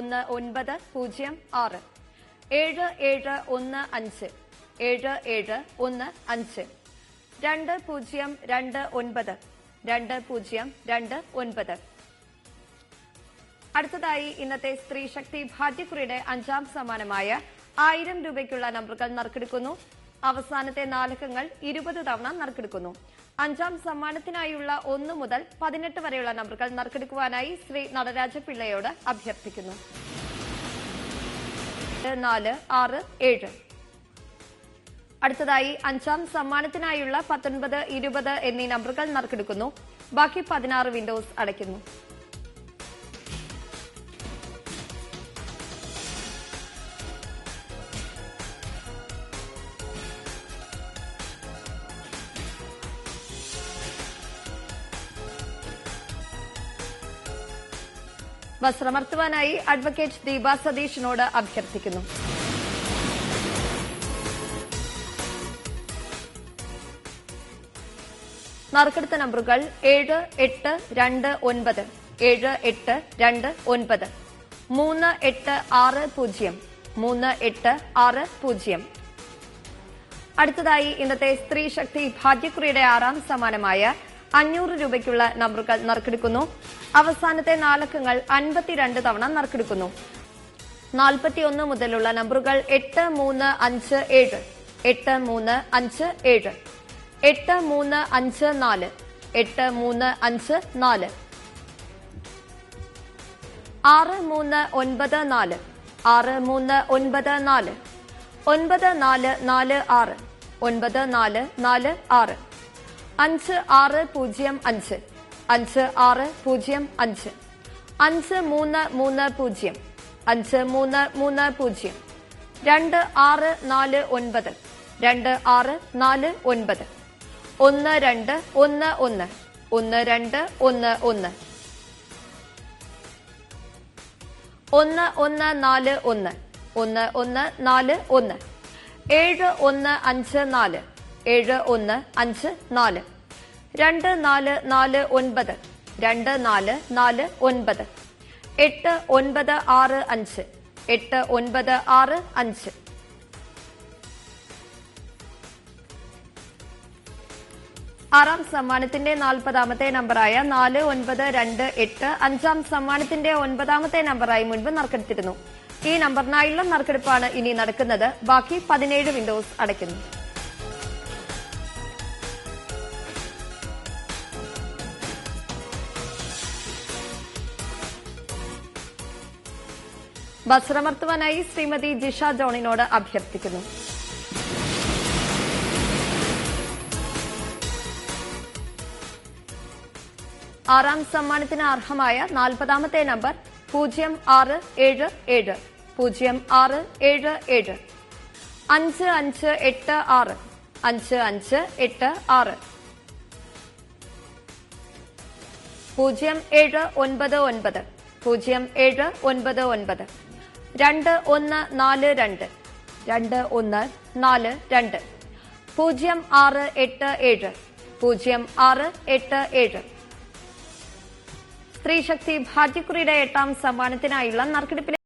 771006 7715 7715 2029 2029. അടുത്തതായി ഇന്നത്തെ സ്ത്രീ ശക്തി ഭാഗ്യക്കുറിയുടെ 5ാം സമ്മാനമായ 1000 രൂപയ്ക്കുള്ള നമ്പറുകൾ നറുക്കെടുക്കുന്നു. അവസാനത്തെ 4 അക്കങ്ങൾ 20 തവണ നറുക്കെടുക്കുന്നു. 5ാം സമ്മാനത്തിനായുള്ള 1 മുതൽ 18 വരെയുള്ള നമ്പറുകൾ നറുക്കെടുക്കുവാനായി ശ്രീ നടരാജ പിള്ളയോട് അഭ്യർത്ഥിക്കുന്നു. 4, 6, 7. അടുത്തതായി 5ാം സമ്മാനത്തിനായുള്ള 19, 20 എന്നീ നമ്പറുകൾ നറുക്കെടുക്കുന്നു. ബാക്കി 16 വിൻഡോസ് അടയ്ക്കുന്നു. വസ്ത്രമർത്തുവാനായി അഡ്വക്കേറ്റ് ദീപ സതീഷിനോട് അഭ്യർത്ഥിക്കുന്നു. നറുക്കെടുത്ത നമ്പറുകൾ 7, 8, 2, 9 7, 8, 2, 9 3, 8, 6, 0 3, 8, 6, 0. അടുത്തതായി ഇന്നത്തെ സ്ത്രീ ശക്തി ഭാഗ്യക്കുറിയുടെ 6ാം സമ്മാനമായ 500 രൂപയ്ക്കുള്ള നമ്പറുകൾ നറുക്കെടുക്കുന്നു. അവസാനത്തെ 4 അക്കങ്ങൾ 52 തവണ നറുക്കെടുക്കുന്നു. 41 മുതലുള്ള നമ്പറുകൾ 8, 3, 5, 7 8, 3, 5, 7 8, 3, 5, 4 8, 3, 5, 4 6, 3, 9, 4 6, 3, 9, 4 9, 4, 4, 6 9, 4, 4, 6 5, 6, 0, 5 5, 6, 0, 5 5, 3, 3, 0 5, 3, 3, 0 2, 6, 4, 9 2, 6, 4, 9 1, 2, 1, 1 1, 2, 1, 1 1, 1, 4, 1 1, 1, 4, 1 7, 1, 5, 4 7, 1, 5, 4 2, 4, 4, 9 2, 4, 4, 9 8, 9, 6, 5 8, 9, 6, 5 6ാം സമ്മാനത്തിന്റെ 40ാമത്തെ നമ്പറായ 4, 9, 2, 8 5ാം സമ്മാനത്തിന്റെ 9ാമത്തെ നമ്പറായി മുൻപ് നറുക്കെടുത്തിരുന്നു. ഈ നമ്പറിനായുള്ള നറുക്കെടുപ്പാണ് ഇനി നടക്കുന്നത്. ബാക്കി 17 വിൻഡോസ് അടയ്ക്കുന്നു. വസ്ത്രമർത്തുവാനായി ശ്രീമതി ജിഷ ജോണിനോട് അഭ്യർത്ഥിക്കുന്നു. ആറാം സമ്മാനത്തിന് അർഹമായ 40ാമത്തെ നമ്പർ 0677 0677 5586 5586 0799 0799 2142 2142 0687 0687. സ്ത്രീ ശക്തി ഭാഗ്യക്കുറിയുടെ 8ാം സമ്മാനത്തിനായുള്ള നറുക്കെടുപ്പിലെ